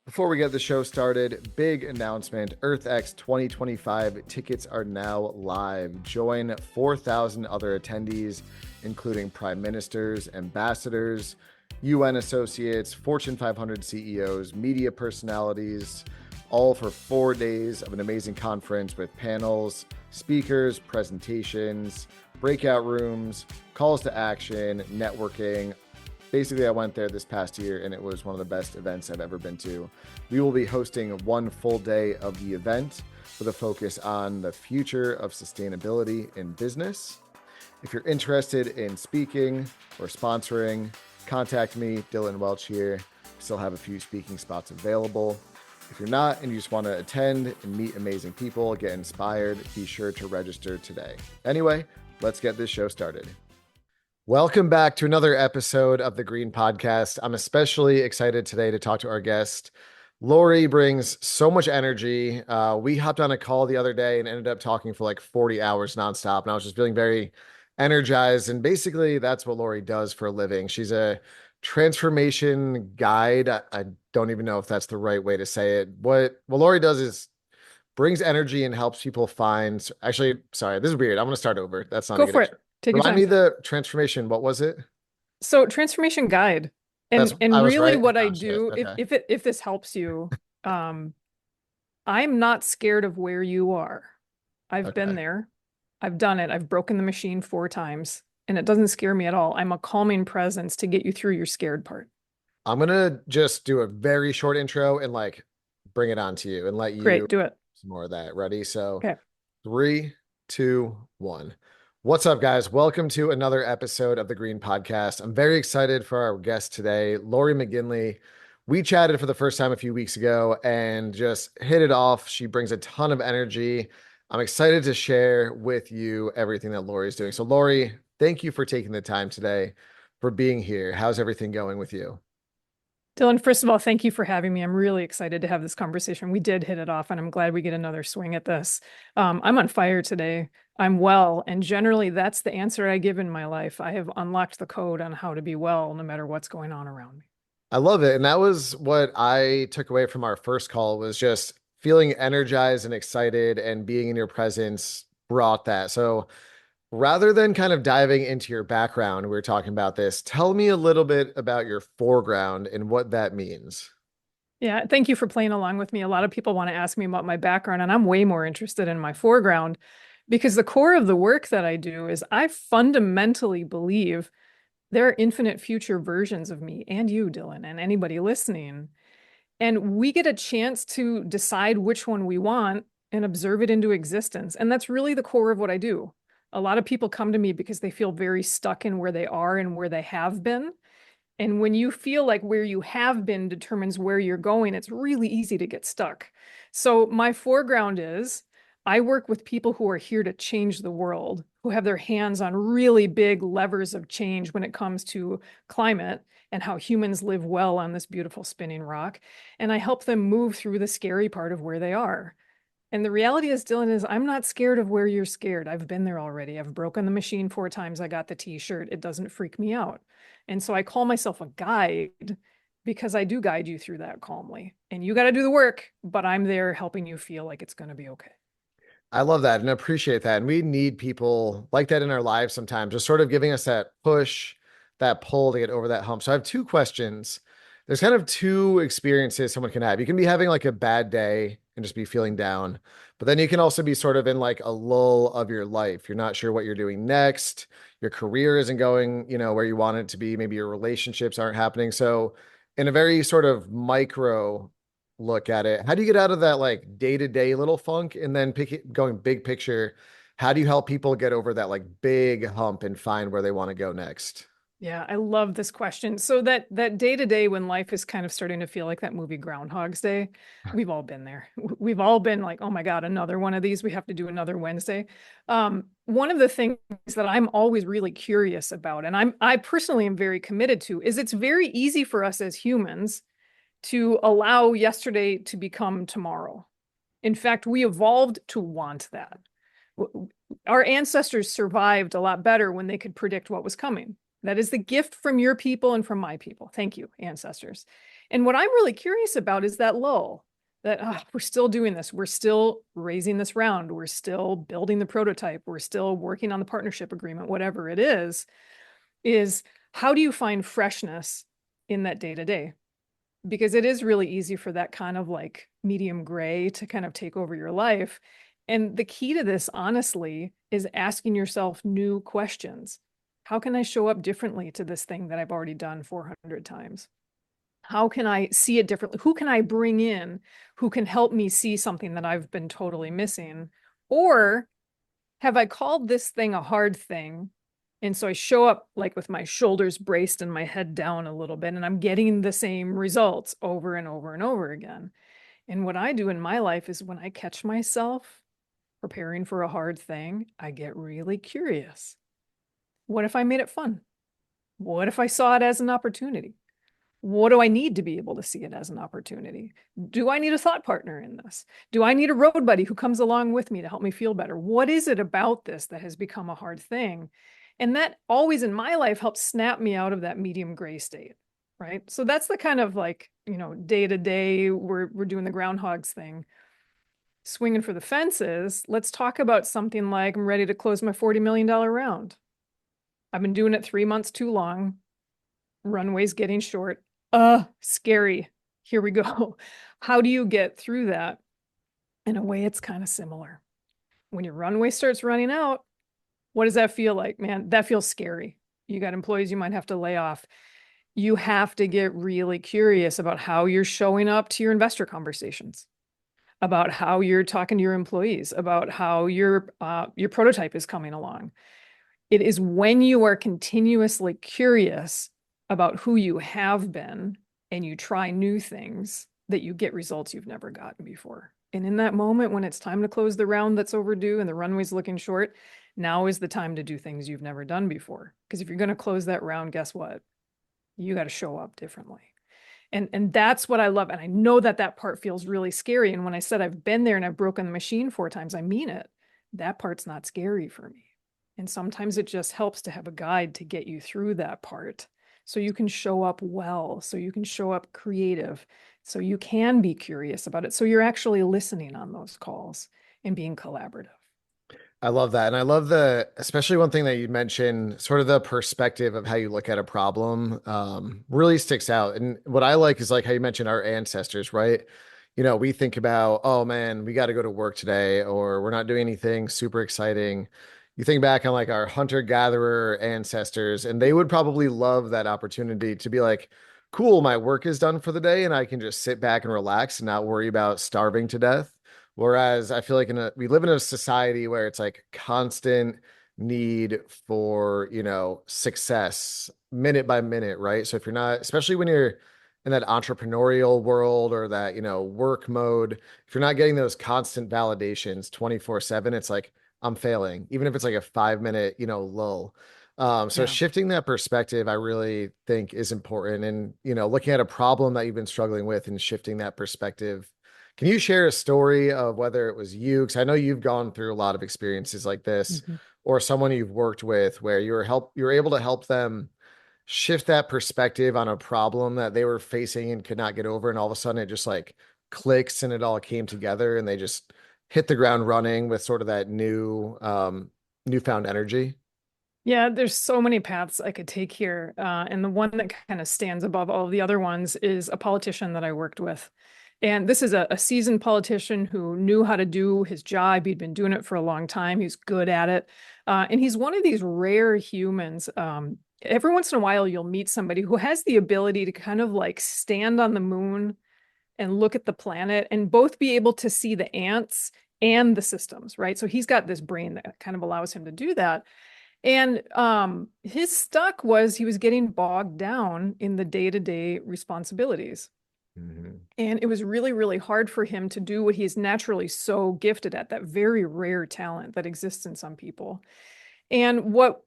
Before we get the show started, big announcement. EarthX 2025 tickets are now live. Join 4,000 other attendees, including prime ministers, ambassadors, UN associates, Fortune 500 CEOs, media personalities, all for 4 days of an amazing conference with panels, speakers, presentations, breakout rooms, calls to action, networking. Basically, I went there this past year and it was one of the best events I've ever been to. We will be hosting one full day of the event with a focus on the future of sustainability in business. If you're interested in speaking or sponsoring, contact me, Dylan Welch here. Still have a few speaking spots available. If you're not and you just want to attend and meet amazing people, get inspired, be sure to register today. Anyway, let's get this show started. Welcome back to another episode of the Green Podcast. I'm especially excited today to talk to our guest. Laurie brings so much energy. We hopped on a call the other day and ended up talking for like 40 hours nonstop. And I was just feeling very energized. And basically, that's what Laurie does for a living. She's a transformation guide. I don't even know if that's the right way to say it. What Laurie does is brings energy and helps people find. Actually, sorry, this is weird. I'm going to start over. That's not a Go good for it. Take your Remind time. me the transformation. What was it? So transformation guide. That's And I was really right. what I Oh shit. do, Okay. if this helps you, um, I'm not scared of where you are. I've been Okay. there. I've done it. I've broken the machine 4 times and it doesn't scare me at all. I'm a calming presence to get you through your scared part. I'm gonna just do a very short intro and like bring it on to you and let you Great, do it. some more of that. Ready? So Okay. 3, 2, 1. What's up, guys? Welcome to another episode of the Green Podcast. I'm very excited for our guest today, Laurie McGinley. We chatted for the first time a few weeks ago and just hit it off. She brings a ton of energy. I'm excited to share with you everything that Laurie's doing. So, Laurie, thank you for taking the time today, for being here. How's everything going with you? Dylan, first of all, thank you for having me. I'm really excited to have this conversation. We did hit it off, and I'm glad we get another swing at this. I'm on fire today. I'm well, and generally that's the answer I give in my life. I have unlocked the code on how to be well, no matter what's going on around me. I love it. And that was what I took away from our first call was just feeling energized and excited and being in your presence brought that. So rather than kind of diving into your background, we were talking about this. Tell me a little bit about your foreground and what that means. Yeah, thank you for playing along with me. A lot of people want to ask me about my background, and I'm way more interested in my foreground because the core of the work that I do is I fundamentally believe there are infinite future versions of me and you, Dylan, and anybody listening. And we get a chance to decide which one we want and observe it into existence. And that's really the core of what I do. A lot of people come to me because they feel very stuck in where they are and where they have been. And when you feel like where you have been determines where you're going, it's really easy to get stuck. So my foreground is I work with people who are here to change the world, who have their hands on really big levers of change when it comes to climate and how humans live well on this beautiful spinning rock. And I help them move through the scary part of where they are. And the reality is, Dylan, is I'm not scared of where you're scared. I've been there already. I've broken the machine 4 times. I got the t-shirt. It doesn't freak me out. And so I call myself a guide because I do guide you through that calmly. And you got to do the work, but I'm there helping you feel like it's going to be okay. I love that and appreciate that. And we need people like that in our lives sometimes, just sort of giving us that push, that pull to get over that hump. So I have two questions. There's kind of two experiences someone can have. You can be having like a bad day and just be feeling down, but then you can also be sort of in like a lull of your life. You're not sure what you're doing next. Your career isn't going, where you want it to be. Maybe your relationships aren't happening. So in a very sort of micro look at it, how do you get out of that like day-to-day little funk and then going big picture? How do you help people get over that like big hump and find where they want to go next? Yeah, I love this question. So that day to day when life is kind of starting to feel like that movie Groundhog's Day, we've all been there. We've all been like, oh my God, another one of these. We have to do another Wednesday. One of the things that I'm always really curious about, and I personally am very committed to, is it's very easy for us as humans to allow yesterday to become tomorrow. In fact, we evolved to want that. Our ancestors survived a lot better when they could predict what was coming. That is the gift from your people and from my people. Thank you, ancestors. And what I'm really curious about is that lull, that we're still doing this. We're still raising this round. We're still building the prototype. We're still working on the partnership agreement, whatever it is how do you find freshness in that day to day? Because it is really easy for that kind of like medium gray to kind of take over your life. And the key to this, honestly, is asking yourself new questions. How can I show up differently to this thing that I've already done 400 times? How can I see it differently? Who can I bring in who can help me see something that I've been totally missing? Or have I called this thing a hard thing? And so I show up like with my shoulders braced and my head down a little bit, and I'm getting the same results over and over and over again. And what I do in my life is when I catch myself preparing for a hard thing, I get really curious. What if I made it fun? What if I saw it as an opportunity? What do I need to be able to see it as an opportunity? Do I need a thought partner in this? Do I need a road buddy who comes along with me to help me feel better? What is it about this that has become a hard thing? And that always in my life helps snap me out of that medium gray state, right? So that's the kind of like, day to day, we're doing the groundhogs thing, swinging for the fences. Let's talk about something like I'm ready to close my $40 million round. I've been doing it 3 months too long. Runway's getting short. Scary. Here we go. How do you get through that? In a way, it's kind of similar. When your runway starts running out, what does that feel like? Man, that feels scary. You got employees you might have to lay off. You have to get really curious about how you're showing up to your investor conversations, about how you're talking to your employees, about how your prototype is coming along. It is when you are continuously curious about who you have been and you try new things that you get results you've never gotten before. And in that moment, when it's time to close the round that's overdue and the runway's looking short, now is the time to do things you've never done before. Because if you're going to close that round, guess what? You got to show up differently. And that's what I love. And I know that that part feels really scary. And when I said I've been there and I've broken the machine 4 times, I mean it. That part's not scary for me. And sometimes it just helps to have a guide to get you through that part so you can show up well, so you can show up creative, so you can be curious about it. So you're actually listening on those calls and being collaborative. I love that. And I love especially one thing that you mentioned, sort of the perspective of how you look at a problem, really sticks out. And what I like is like how you mentioned our ancestors, right? We think about, oh man, we got to go to work today, or we're not doing anything super exciting. You think back on like our hunter-gatherer ancestors, and they would probably love that opportunity to be like, cool, my work is done for the day, and I can just sit back and relax and not worry about starving to death. Whereas I feel like we live in a society where it's like constant need for, success minute by minute, right? So if you're not, especially when you're in that entrepreneurial world or that, work mode, if you're not getting those constant validations 24/7, it's like I'm failing, even if it's like a 5 minute, lull. So Yeah. shifting that perspective, I really think is important. And, looking at a problem that you've been struggling with and shifting that perspective. Can you share a story of whether it was you? Because I know you've gone through a lot of experiences like this, Mhm. or someone you've worked with where you were able to help them shift that perspective on a problem that they were facing and could not get over, and all of a sudden it just like clicks and it all came together and they just hit the ground running with sort of that newfound energy. Yeah, there's so many paths I could take here. And the one that kind of stands above all the other ones is a politician that I worked with. And this is a seasoned politician who knew how to do his job. He'd been doing it for a long time. He's good at it. And he's one of these rare humans. Every once in a while, you'll meet somebody who has the ability to kind of like stand on the moon and look at the planet and both be able to see the ants and the systems, right? So he's got this brain that kind of allows him to do that. And his stuck was he was getting bogged down in the day-to-day responsibilities. Mhm. And it was really, really hard for him to do what he's naturally so gifted at, that very rare talent that exists in some people. And what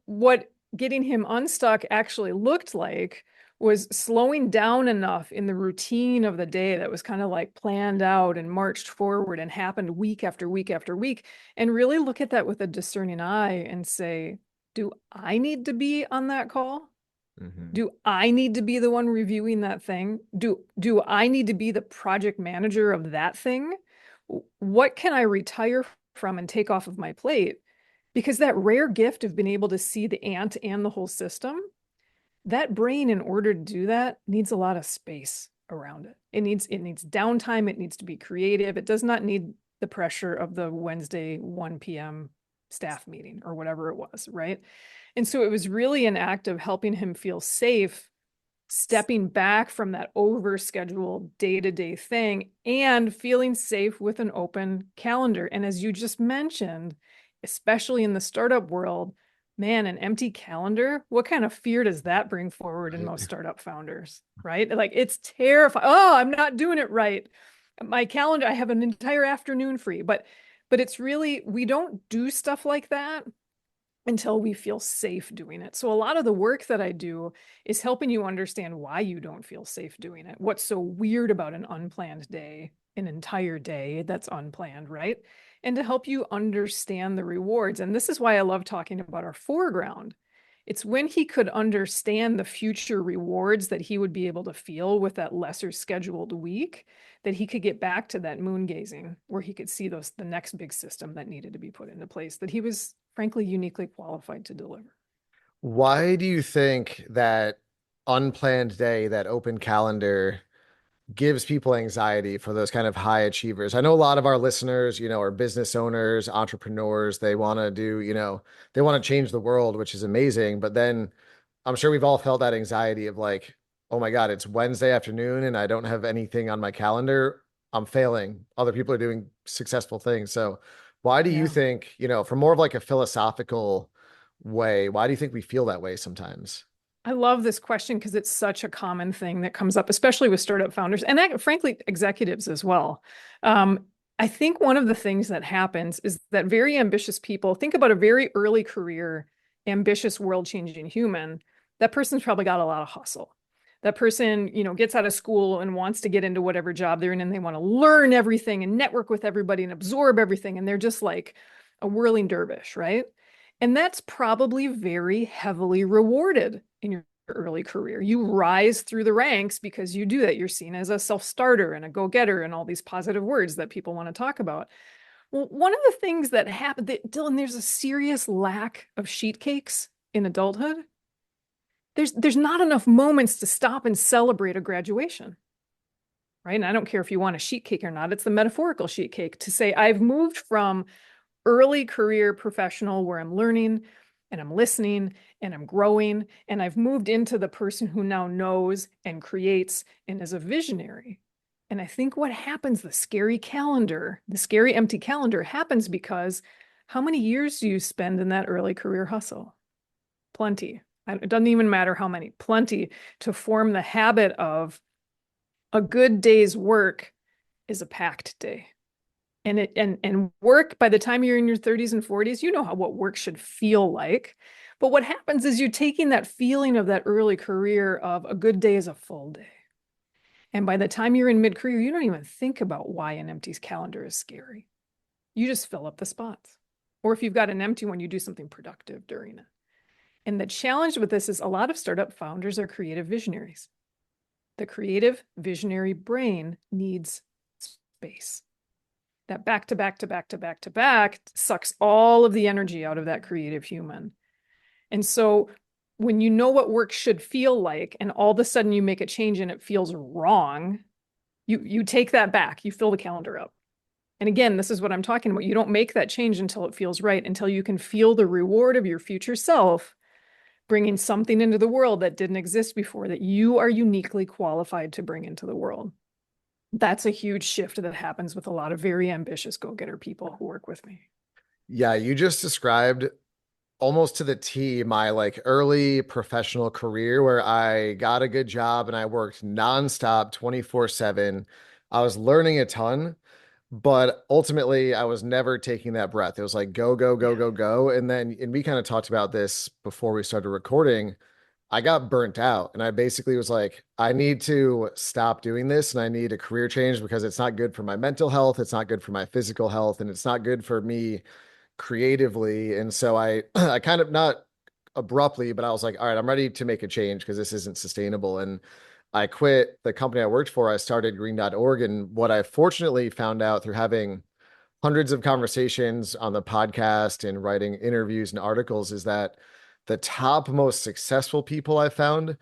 getting him unstuck actually looked like was slowing down enough in the routine of the day that was kind of like planned out and marched forward and happened week after week after week, and really look at that with a discerning eye and say, do I need to be on that call? Hmm. Do I need to be the one reviewing that thing? Do I need to be the project manager of that thing? What can I retire from and take off of my plate? Because that rare gift of being able to see the ant and the whole system, that brain, in order to do that, needs a lot of space around it. It needs downtime. It needs to be creative. It does not need the pressure of the Wednesday 1 p.m. staff meeting or whatever it was, right? And so it was really an act of helping him feel safe, stepping back from that overscheduled day-to-day thing and feeling safe with an open calendar. And as you just mentioned, especially in the startup world, man, an empty calendar, what kind of fear does that bring forward in most Right. startup founders, right? Like it's terrifying. Oh, I'm not doing it right. My calendar, I have an entire afternoon free, but it's really, we don't do stuff like that until we feel safe doing it. So a lot of the work that I do is helping you understand why you don't feel safe doing it. What's so weird about an unplanned day, an entire day that's unplanned, right? And to help you understand the rewards. And this is why I love talking about our foreground. It's when he could understand the future rewards that he would be able to feel with that lesser scheduled week, that he could get back to that moon gazing where he could see the next big system that needed to be put into place that he was frankly uniquely qualified to deliver. Why do you think that unplanned day, that open calendar, gives people anxiety for those kind of high achievers? I know a lot of our listeners, are business owners, entrepreneurs. They want to do, they want to change the world, which is amazing. But then I'm sure we've all felt that anxiety of like, oh my God, it's Wednesday afternoon and I don't have anything on my calendar. I'm failing. Other people are doing successful things. So why do you Yeah. think, from more of like a philosophical way, why do you think we feel that way sometimes? I love this question because it's such a common thing that comes up, especially with startup founders and frankly, executives as well. Um, I think one of the things that happens is that very ambitious people think about a very early career, ambitious, world changing human. That person's probably got a lot of hustle. That person, gets out of school and wants to get into whatever job they're in, and they want to learn everything and network with everybody and absorb everything. And they're just like a whirling dervish, right? And that's probably very heavily rewarded in your early career. You rise through the ranks because you do that. You're seen as a self-starter and a go-getter and all these positive words that people want to talk about. Well, one of the things that happened, Dylan, there's a serious lack of sheet cakes in adulthood. There's not enough moments to stop and celebrate a graduation, right? And I don't care if you want a sheet cake or not. It's the metaphorical sheet cake to say, I've moved from early career professional where I'm learning and I'm listening and I'm growing, and I've moved into the person who now knows and creates and is a visionary. And I think what happens, the scary calendar, the scary empty calendar happens because how many years do you spend in that early career hustle? Plenty. It doesn't even matter how many, plenty to form the habit of a good day's work is a packed day. And work, by the time you're in your 30s and 40s, you know what work should feel like. But what happens is you're taking that feeling of that early career of a good day is a full day. And by the time you're in mid-career, you don't even think about why an empty calendar is scary. You just fill up the spots. Or if you've got an empty one, you do something productive during it. And the challenge with this is a lot of startup founders are creative visionaries. The creative visionary brain needs space. That back to back to back to back to back sucks all of the energy out of that creative human. And so when you know what work should feel like, and all of a sudden you make a change and it feels wrong, you take that back, you fill the calendar up. And again, this is what I'm talking about. You don't make that change until it feels right, until you can feel the reward of your future self bringing something into the world that didn't exist before, that you are uniquely qualified to bring into the world. That's a huge shift that happens with a lot of very ambitious go-getter people who work with me. Yeah, you just described almost to the T my like early professional career where I got a good job and I worked nonstop 24/7. I was learning a ton, but ultimately I was never taking that breath. It was like go, go, go, Yeah. go, go. And we kind of talked about this before we started recording. I got burnt out and I basically was like, I need to stop doing this and I need a career change because it's not good for my mental health. It's not good for my physical health and it's not good for me creatively. And so I, I kind of not abruptly, but I was like, all right, I'm ready to make a change because this isn't sustainable. And I quit the company I worked for. I started green.org. And what I fortunately found out through having hundreds of conversations on the podcast and writing interviews and articles is that the top most successful people I found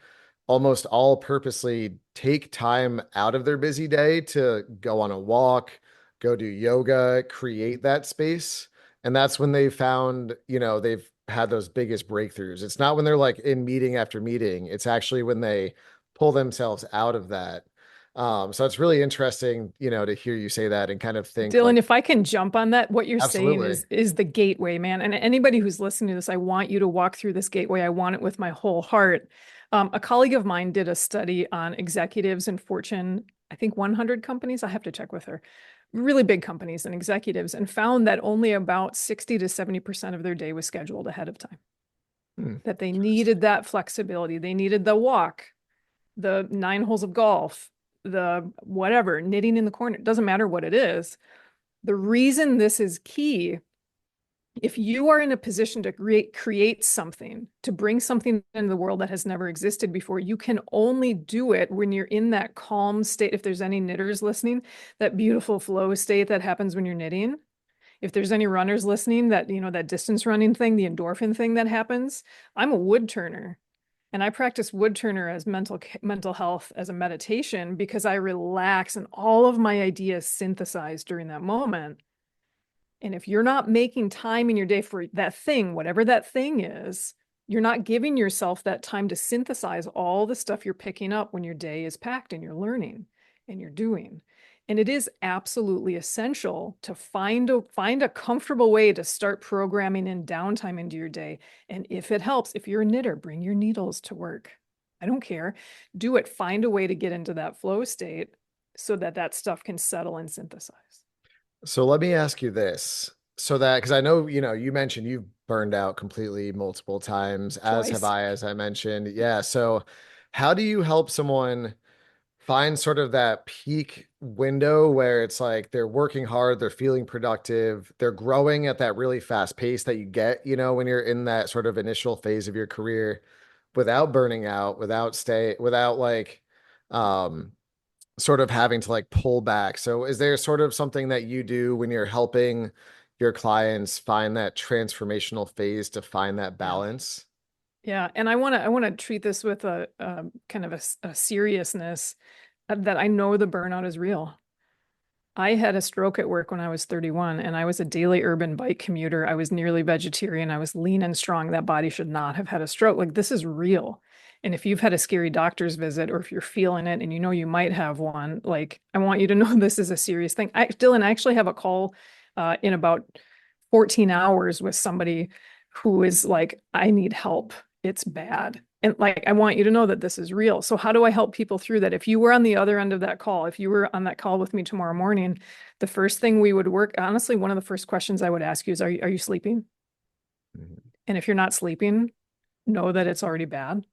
almost all purposely take time out of their busy day to go on a walk, go do yoga, create that space. And that's when they found, they've had those biggest breakthroughs. It's not when they're like in meeting after meeting, it's actually when they pull themselves out of that. So it's really interesting, to hear you say that and kind of think Dylan, like, if I can jump on that, what you're saying absolutely. is the gateway, man. And anybody who's listening to this, I want you to walk through this gateway. I want it with my whole heart. A colleague of mine did a study on executives in Fortune, I think 100 companies. I have to check with her. Really big companies and executives, and found that only about 60 to 70% of their day was scheduled ahead of time. That they needed that flexibility. They needed the walk, the 9 holes of golf, the whatever, knitting in the corner. It doesn't matter what it is. The reason this is key, if you are in a position to create something, to bring something into the world that has never existed before, you can only do it when you're in that calm state. If there's any knitters listening, that beautiful flow state that happens when you're knitting. If there's any runners listening, that, that distance running thing, the endorphin thing that happens. I'm a wood turner. And I practice wood turner as mental health, as a meditation, because I relax and all of my ideas synthesize during that moment. And if you're not making time in your day for that thing, whatever that thing is, you're not giving yourself that time to synthesize all the stuff you're picking up when your day is packed and you're learning and you're doing. And it is absolutely essential to find a comfortable way to start programming in downtime into your day. And if it helps, if you're a knitter, bring your needles to work. I don't care. Do it. Find a way to get into that flow state so that that stuff can settle and synthesize. So let me ask you this. So that, because I know, you mentioned you've burned out completely multiple times, as have Twice. I, as I mentioned. Yeah. So how do you help someone find sort of that peak window where it's like they're working hard, they're feeling productive, they're growing at that really fast pace that you get, when you're in that sort of initial phase of your career without burning out, without like, um, sort of having to like pull back. So is there sort of something that you do when you're helping your clients find that transformational phase to find that Yeah. balance? Yeah. And I want to treat this with a kind of a seriousness that I know the burnout is real. I had a stroke at work when I was 31, and I was a daily urban bike commuter. I was nearly vegetarian. I was lean and strong. That body should not have had a stroke. Like, this is real. And if you've had a scary doctor's visit, or if you're feeling it and you might have one, like, I want you to know this is a serious thing. Dylan, I actually have a call in about 14 hours with somebody who is like, I need help. It's bad. And like, I want you to know that this is real. So how do I help people through that? If you were on the other end of that call, if you were on that call with me tomorrow morning, the first thing we would work, honestly, one of the first questions I would ask you is, are you sleeping? Mhm. And if you're not sleeping, know that it's already bad.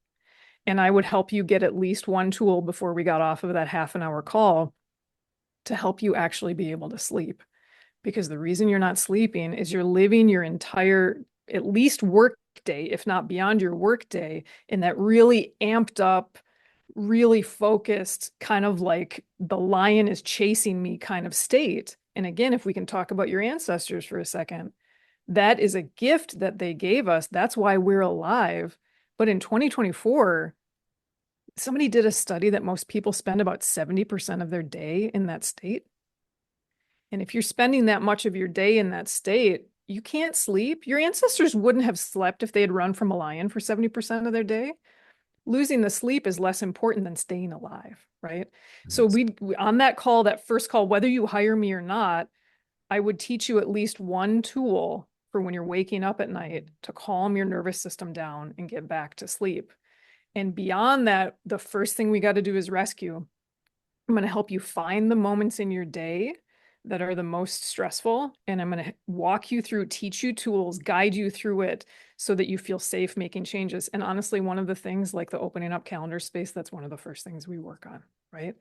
And I would help you get at least one tool before we got off of that half an hour call to help you actually be able to sleep. Because the reason you're not sleeping is you're living your entire, at least work day, if not beyond your work day, in that really amped up, really focused, kind of like the lion is chasing me kind of state. And again, if we can talk about your ancestors for a second, that is a gift that they gave us. That's why we're alive. But in 2024, somebody did a study that most people spend about 70% of their day in that state. And if you're spending that much of your day in that state, you can't sleep. Your ancestors wouldn't have slept if they had run from a lion for 70% of their day. Losing the sleep is less important than staying alive, right? So Yes. we on that call, that first call, whether you hire me or not, I would teach you at least one tool for when you're waking up at night to calm your nervous system down and get back to sleep. And beyond that, the first thing we got to do is rescue. I'm going to help you find the moments in your day that are the most stressful. And I'm going to walk you through, teach you tools, guide you through it so that you feel safe making changes. And honestly, one of the things like the opening up calendar space, that's one of the first things we work on, right?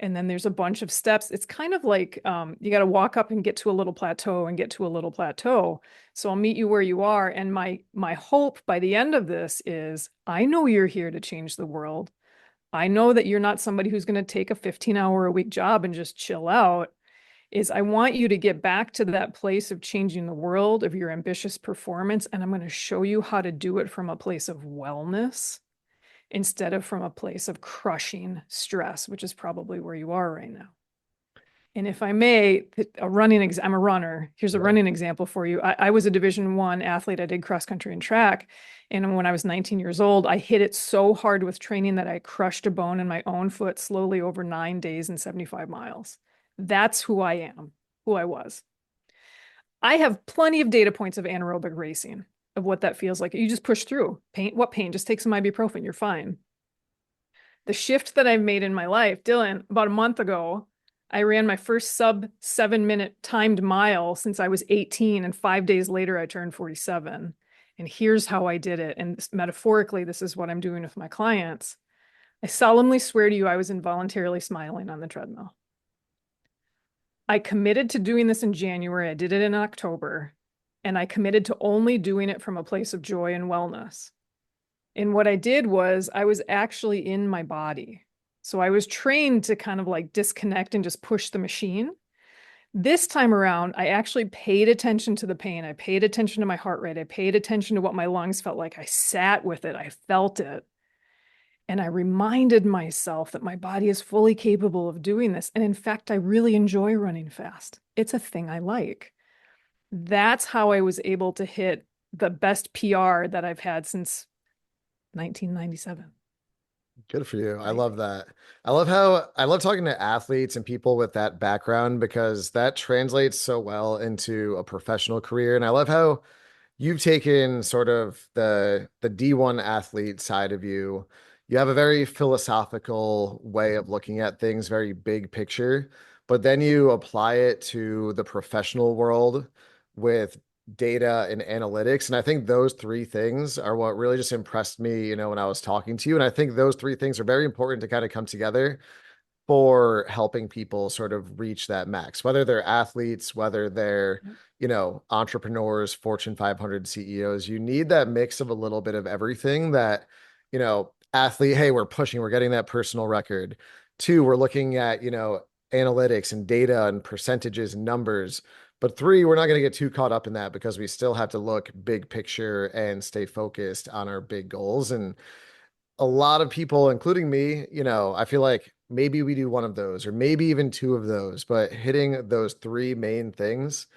And then there's a bunch of steps. It's kind of like you got to walk up and get to a little plateau and get to a little plateau. So I'll meet you where you are. And my hope by the end of this is I know you're here to change the world. I know that you're not somebody who's going to take a 15-hour-a-week job and just chill out. Is I want you to get back to that place of changing the world, of your ambitious performance. And I'm going to show you how to do it from a place of wellness instead of from a place of crushing stress, which is probably where you are right now. And if I may, I'm a runner. Here's a running example for you. I was a Division I athlete. I did cross country and track. And when I was 19 years old, I hit it so hard with training that I crushed a bone in my own foot slowly over 9 days and 75 miles. That's who I am, who I was. I have plenty of data points of anaerobic racing, of what that feels like. You just push through. Pain, what pain? Just take some ibuprofen. You're fine. The shift that I've made in my life, Dylan, about a month ago, I ran my first sub 7-minute timed mile since I was 18. And 5 days later, I turned 47. And here's how I did it. And metaphorically, this is what I'm doing with my clients. I solemnly swear to you, I was involuntarily smiling on the treadmill. I committed to doing this in January. I did it in October. And I committed to only doing it from a place of joy and wellness. And what I did was I was actually in my body. So I was trained to kind of like disconnect and just push the machine. This time around, I actually paid attention to the pain. I paid attention to my heart rate. I paid attention to what my lungs felt like. I sat with it. I felt it. And I reminded myself that my body is fully capable of doing this. And in fact, I really enjoy running fast. It's a thing I like. That's how I was able to hit the best PR that I've had since 1997. Good for you. I love that. I love talking to athletes and people with that background because that translates so well into a professional career. And I love how you've taken sort of the D1 athlete side of you. You have a very philosophical way of looking at things, very big picture, but then you apply it to the professional world with data and analytics. And I think those three things are what really just impressed me, when I was talking to you. And I think those three things are very important to kind of come together for helping people sort of reach that max, whether they're athletes, whether they're, entrepreneurs, Fortune 500 CEOs. You need that mix of a little bit of everything that, athlete, hey, we're pushing, we're getting that personal record. Two, we're looking at, analytics and data and percentages and numbers. But three, we're not going to get too caught up in that because we still have to look big picture and stay focused on our big goals. And a lot of people, including me, I feel like maybe we do one of those or maybe even two of those, but hitting those three main things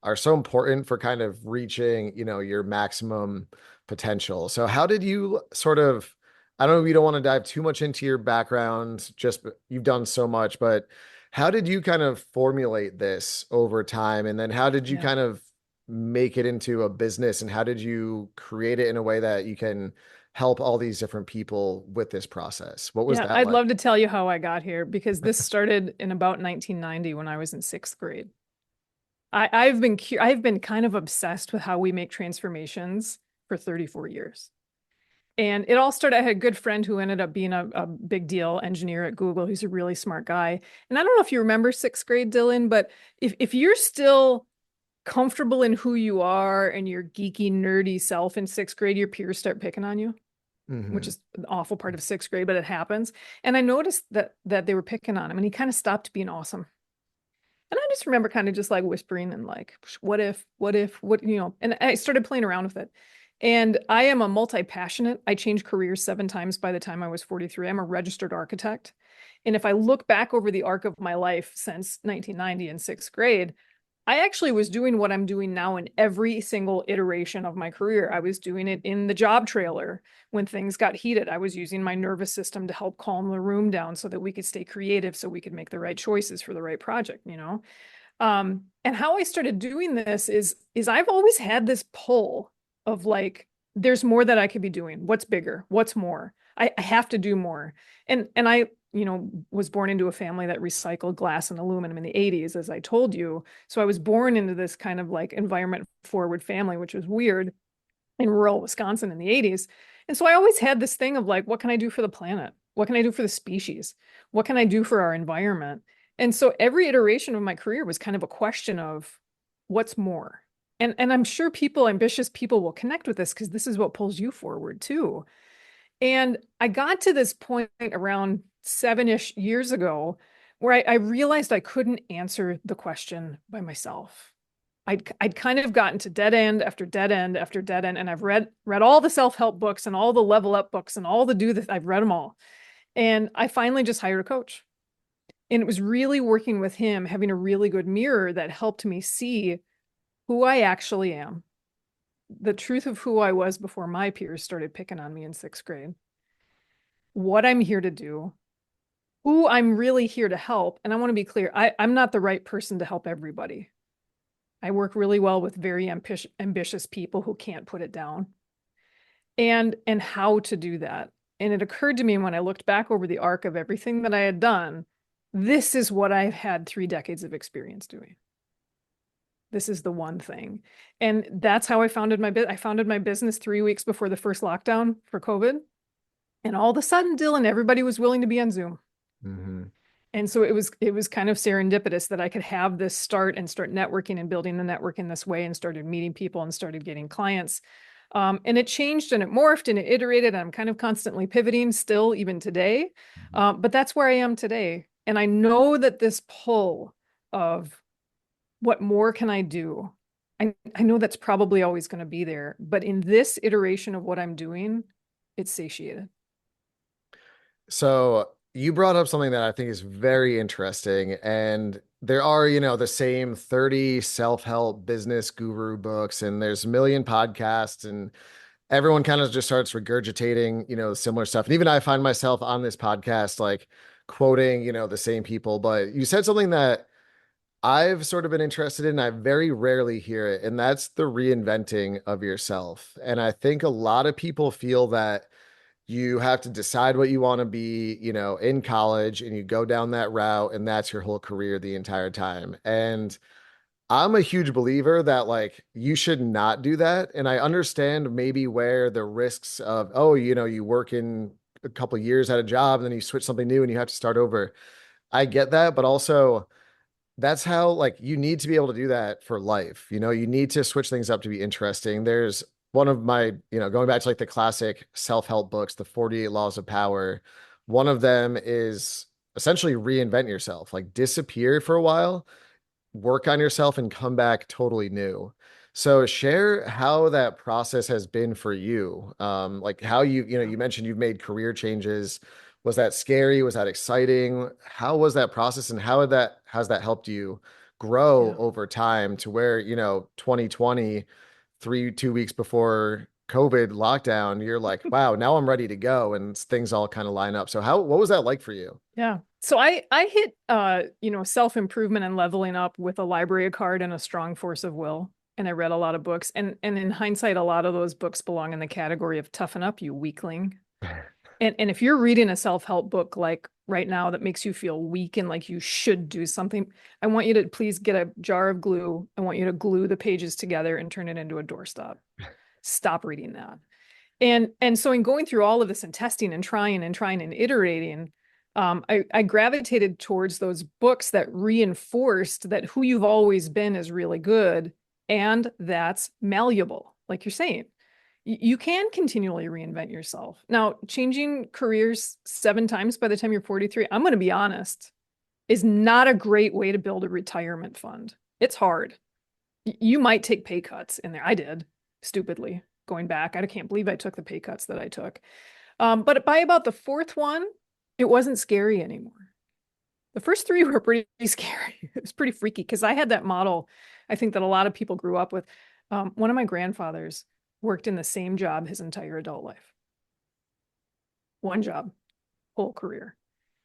are so important for kind of reaching, your maximum potential. So how did you sort of, I don't know if you don't want to dive too much into your background, just you've done so much, but how did you kind of formulate this over time? And then how did you kind of make it into a business and how did you create it in a way that you can help all these different people with this process? What was that I'd like? love to tell you how I got here because this started in about 1990 when I was in 6th grade. I've been kind of obsessed with how we make transformations for 34 years. And it all started, I had a good friend who ended up being a big deal engineer at Google. He's a really smart guy. And I don't know if you remember 6th grade, Dylan, but if you're still comfortable in who you are and your geeky, nerdy self in 6th grade, your peers start picking on you, which is an awful part of 6th grade, but it happens. And I noticed that they were picking on him and he kind of stopped being awesome. And I just remember kind of just like whispering and like, what if, and I started playing around with it. And I am a multi-passionate. I changed careers 7 times by the time I was 43. I'm a registered architect. And if I look back over the arc of my life since 1990 in 6th grade, I actually was doing what I'm doing now in every single iteration of my career. I was doing it in the job trailer when things got heated. I was using my nervous system to help calm the room down so that we could stay creative, so we could make the right choices for the right project, And how I started doing this is I've always had this pull of like, there's more that I could be doing. What's bigger? What's more? I have to do more. And I, was born into a family that recycled glass and aluminum in the 80s, as I told you. So I was born into this kind of like environment forward family, which was weird in rural Wisconsin in the 80s. And so I always had this thing of like, what can I do for the planet? What can I do for the species? What can I do for our environment? And so every iteration of my career was kind of a question of what's more. And I'm sure people, ambitious people will connect with this because this is what pulls you forward too. And I got to this point around 7-ish years ago where I realized I couldn't answer the question by myself. I'd kind of gotten to dead end after dead end after dead end, and I've read all the self-help books and all the level up books and all the do this. I've read them all. And I finally just hired a coach. And it was really working with him, having a really good mirror that helped me see who I actually am, the truth of who I was before my peers started picking on me in 6th grade, what I'm here to do, who I'm really here to help. And I want to be clear, I'm not the right person to help everybody. I work really well with very ambitious people who can't put it down, and how to do that. And it occurred to me when I looked back over the arc of everything that I had done, this is what I've had 3 decades of experience doing. This is the one thing. And that's how I founded my business 3 weeks before the first lockdown for COVID. And all of a sudden, Dylan, everybody was willing to be on Zoom. Mm-hmm. And so it was kind of serendipitous that I could have this start networking and building the network in this way, and started meeting people and started getting clients. And it changed and it morphed and it iterated. And I'm kind of constantly pivoting still, even today. But that's where I am today. And I know that this pull of what more can I do? I know that's probably always going to be there. But in this iteration of what I'm doing, it's satiated. So you brought up something that I think is very interesting. And there are, the same 30 self-help business guru books, and there's a million podcasts, and everyone kind of just starts regurgitating, similar stuff. And even I find myself on this podcast, like quoting, the same people. But you said something that I've sort of been interested in. I very rarely hear it, and that's the reinventing of yourself. And I think a lot of people feel that you have to decide what you want to be, in college, and you go down that route, and that's your whole career the entire time. And I'm a huge believer that like you should not do that. And I understand maybe where the risks of, oh, you work in a couple of years at a job and then you switch something new and you have to start over. I get that, but also that's how like you need to be able to do that for life. You need to switch things up to be interesting. There's one of my, going back to like the classic self-help books, the 48 Laws of Power. One of them is essentially reinvent yourself, like disappear for a while, work on yourself, and come back totally new. So share how that process has been for you. Like how you mentioned you've made career changes. Was that scary? Was that exciting? How was that process, and has that helped you grow Yeah. over time to where, 2020, 2 weeks before COVID lockdown, you're like, wow, now I'm ready to go, and things all kind of line up. So what was that like for you? Yeah. So I hit self-improvement and leveling up with a library card and a strong force of will. And I read a lot of books. And in hindsight, a lot of those books belong in the category of toughen up, you weakling. And if you're reading a self-help book like right now that makes you feel weak and like you should do something, I want you to please get a jar of glue. I want you to glue the pages together and turn it into a doorstop. Stop reading that. And so in going through all of this and testing and trying and iterating, I gravitated towards those books that reinforced that who you've always been is really good, and that's malleable, like you're saying. You can continually reinvent yourself. Now, changing careers 7 times by the time you're 43, I'm going to be honest, is not a great way to build a retirement fund. It's hard. You might take pay cuts in there. I did, stupidly, going back. I can't believe I took the pay cuts that I took. But by about the 4th one, it wasn't scary anymore. The first 3 were pretty scary. It was pretty freaky because I had that model, I think, that a lot of people grew up with. One of my grandfathers worked in the same job his entire adult life. One job, whole career.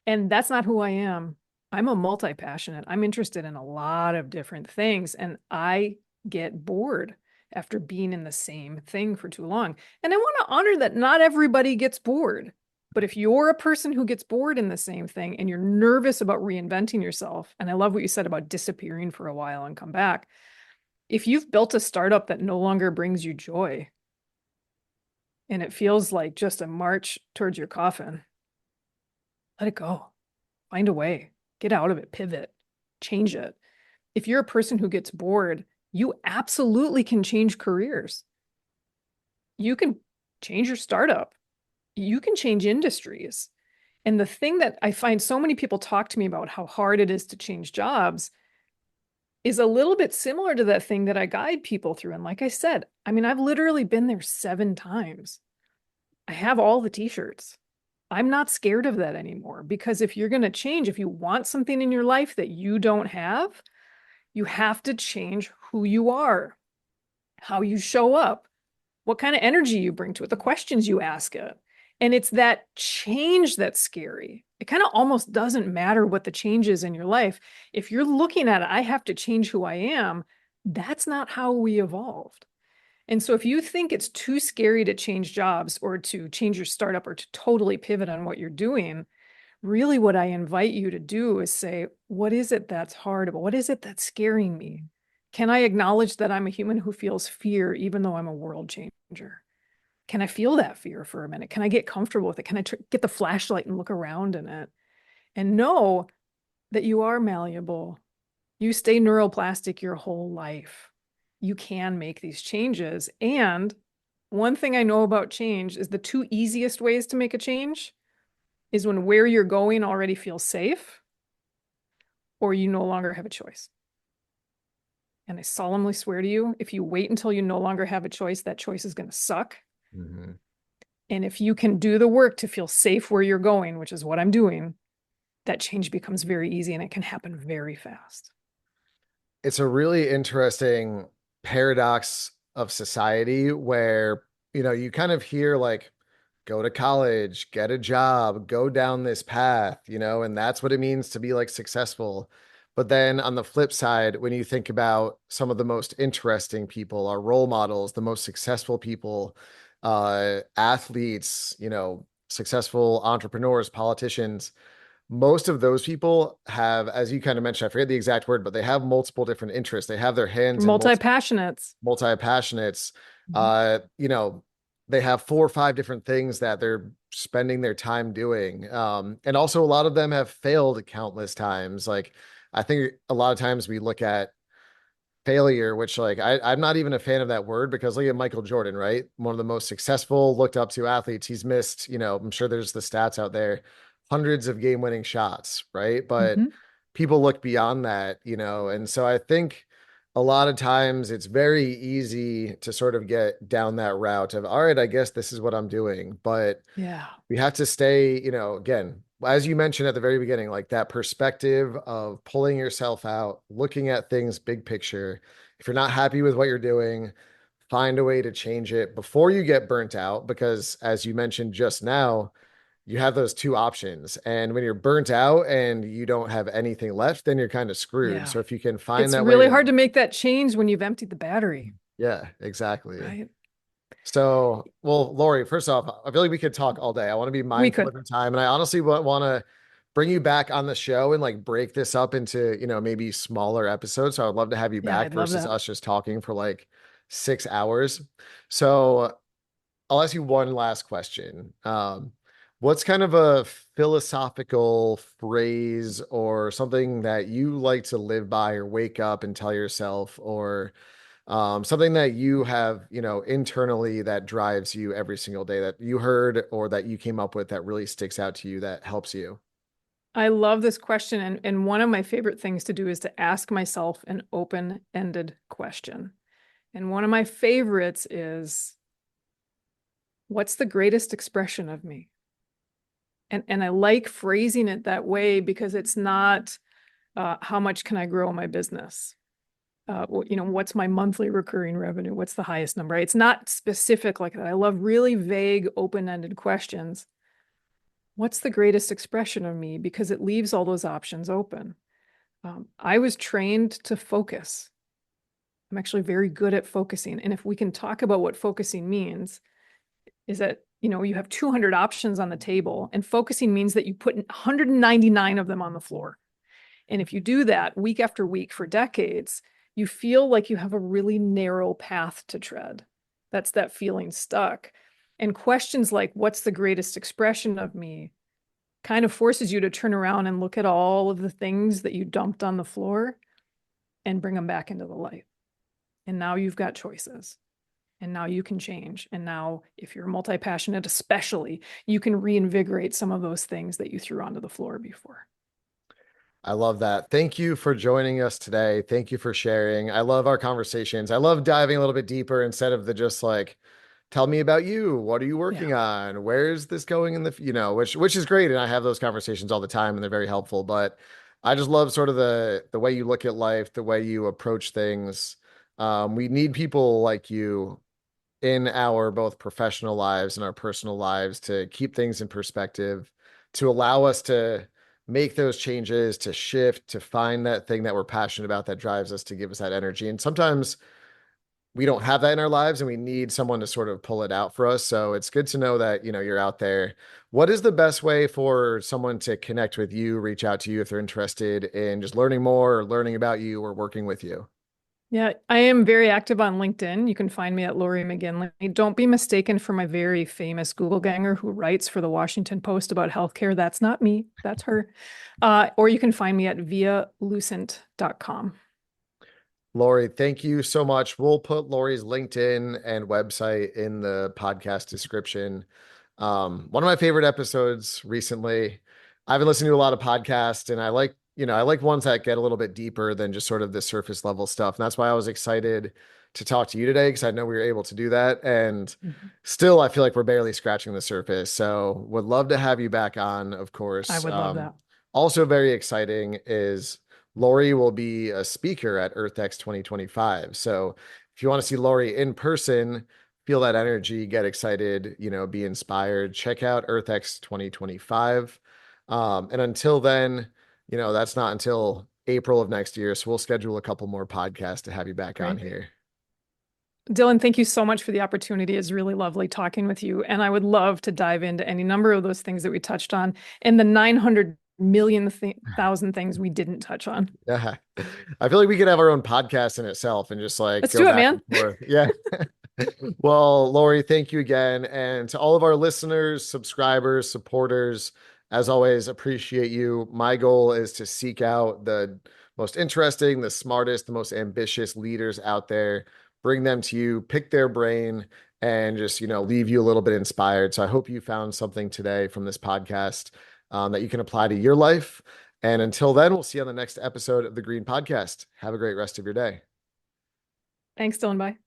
And that's not who I am. I'm a multi-passionate. I'm interested in a lot of different things, and I get bored after being in the same thing for too long. And I want to honor that not everybody gets bored. But if you're a person who gets bored in the same thing and you're nervous about reinventing yourself, and I love what you said about disappearing for a while and come back, if you've built a startup that no longer brings you joy and it feels like just a march towards your coffin, let it go. Find a way. Get out of it, pivot, change it. If you're a person who gets bored, you absolutely can change careers. You can change your startup. You can change industries. And the thing that I find so many people talk to me about how hard it is to change jobs is a little bit similar to that thing that I guide people through. And like I said, I mean, I've literally been there 7 times. I have all the t-shirts. I'm not scared of that anymore because if you're going to change, if you want something in your life that you don't have, you have to change who you are, how you show up, what kind of energy you bring to it, the questions you ask it. And it's that change that's scary. It kind of almost doesn't matter what the change is in your life. If you're looking at it, I have to change who I am, that's not how we evolved. And so if you think it's too scary to change jobs or to change your startup or to totally pivot on what you're doing, really what I invite you to do is say, what is it that's hard about? What is it that's scaring me? Can I acknowledge that I'm a human who feels fear, even though I'm a world changer? Can I feel that fear for a minute? Can I get comfortable with it? Can I get the flashlight and look around in it and know that you are malleable? You stay neuroplastic your whole life. You can make these changes. And one thing I know about change is the two easiest ways to make a change is when where you're going already feels safe or you no longer have a choice. And I solemnly swear to you, if you wait until you no longer have a choice, that choice is going to suck. Mm-hmm. And if you can do the work to feel safe where you're going, which is what I'm doing, that change becomes very easy and it can happen very fast. It's a really interesting paradox of society where, you kind of hear like, go to college, get a job, go down this path, and that's what it means to be like successful. But then on the flip side, when you think about some of the most interesting people, our role models, the most successful people, athletes, successful entrepreneurs, politicians, most of those people have, as you kind of mentioned, I forget the exact word, but they have multiple different interests. They have their hands in multi-passionates. Multi-passionates. They have 4 or 5 different things that they're spending their time doing. And also a lot of them have failed countless times. Like, I think a lot of times we look at failure, which like I'm not even a fan of that word because look at Michael Jordan, right? One of the most successful, looked up to athletes. He's missed, I'm sure there's the stats out there, hundreds of game-winning shots, right? But people look beyond that, and so I think a lot of times it's very easy to sort of get down that route of, all right, I guess this is what I'm doing. But yeah, we have to stay, again, as you mentioned at the very beginning, like that perspective of pulling yourself out, looking at things big picture. If you're not happy with what you're doing, find a way to change it before you get burnt out. Because as you mentioned just now, you have those two options. And when you're burnt out and you don't have anything left, then you're kind of screwed. yeah. So if you can find it's that really way hard to make that change when you've emptied the battery. Yeah, exactly. Right. So, well, Laurie, first off, I feel like we could talk all day. I want to be mindful of your time. And I honestly want to bring you back on the show and like break this up into, maybe smaller episodes. So I would love to have you back versus us just talking for like 6 hours. So I'll ask you one last question. What's kind of a philosophical phrase or something that you like to live by or wake up and tell yourself, or something that you have, internally that drives you every single day that you heard or that you came up with that really sticks out to you that helps you? I love this question. And one of my favorite things to do is to ask myself an open-ended question. And one of my favorites is, what's the greatest expression of me? And I like phrasing it that way because it's not how much can I grow my business? What's my monthly recurring revenue? What's the highest number? It's not specific like that. I love really vague, open-ended questions. What's the greatest expression of me? Because it leaves all those options open. I was trained to focus. I'm actually very good at focusing. And if we can talk about what focusing means, is that, you have 200 options on the table, and focusing means that you put 199 of them on the floor. And if you do that week after week for decades, you feel like you have a really narrow path to tread. That's that feeling stuck. And questions like, what's the greatest expression of me, kind of forces you to turn around and look at all of the things that you dumped on the floor and bring them back into the light. And now you've got choices. And now you can change. And now, if you're multi-passionate, especially, you can reinvigorate some of those things that you threw onto the floor before. I love that. Thank you for joining us today. Thank you for sharing. I love our conversations. I love diving a little bit deeper instead of the just like, tell me about you. What are you working on? Where's this going in the, which is great. And I have those conversations all the time and they're very helpful. But I just love sort of the way you look at life, the way you approach things. We need people like you in our both professional lives and our personal lives to keep things in perspective, to allow us to make those changes, to shift, to find that thing that we're passionate about that drives us, to give us that energy. And sometimes we don't have that in our lives and we need someone to sort of pull it out for us. So it's good to know that, you're out there. What is the best way for someone to connect with you, reach out to you if they're interested in just learning more or learning about you or working with you? Yeah, I am very active on LinkedIn. You can find me at Laurie McGinley. Don't be mistaken for my very famous Google ganger who writes for the Washington Post about healthcare. That's not me, that's her. Or you can find me at vialucent.com. Laurie, thank you so much. We'll put Laurie's LinkedIn and website in the podcast description. One of my favorite episodes recently. I've been listening to a lot of podcasts and I like ones that get a little bit deeper than just sort of the surface level stuff. And that's why I was excited to talk to you today, because I know we were able to do that. And still, I feel like we're barely scratching the surface. So would love to have you back on, of course. I would love that. Also very exciting is Laurie will be a speaker at EarthX 2025. So if you want to see Laurie in person, feel that energy, get excited, be inspired, check out EarthX 2025. And until then, that's not until April of next year. So we'll schedule a couple more podcasts to have you back on here. Dylan, thank you so much for the opportunity. It's really lovely talking with you. And I would love to dive into any number of those things that we touched on and the 900 million thousand things we didn't touch on. Yeah. I feel like we could have our own podcast in itself and just like, let's do it, man. Yeah. Well, Laurie, thank you again. And to all of our listeners, subscribers, supporters, as always, appreciate you. My goal is to seek out the most interesting, the smartest, the most ambitious leaders out there, bring them to you, pick their brain, and just, leave you a little bit inspired. So I hope you found something today from this podcast that you can apply to your life. And until then, we'll see you on the next episode of the Green Podcast. Have a great rest of your day. Thanks, Dylan. Bye.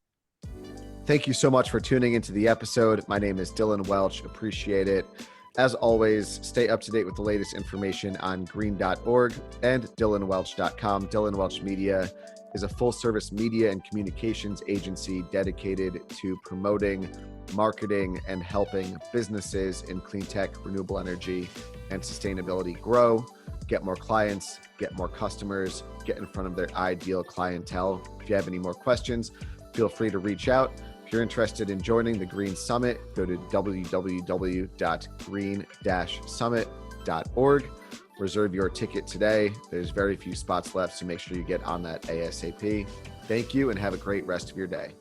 Thank you so much for tuning into the episode. My name is Dylan Welch. Appreciate it. As always, stay up to date with the latest information on green.org and dylanwelch.com. Dylan Welch Media is a full-service media and communications agency dedicated to promoting, marketing, and helping businesses in clean tech, renewable energy, and sustainability grow, get more clients, get more customers, get in front of their ideal clientele. If you have any more questions, feel free to reach out. If you're interested in joining the Green Summit, go to www.green-summit.org. Reserve your ticket today. There's very few spots left, so make sure you get on that ASAP. Thank you and have a great rest of your day.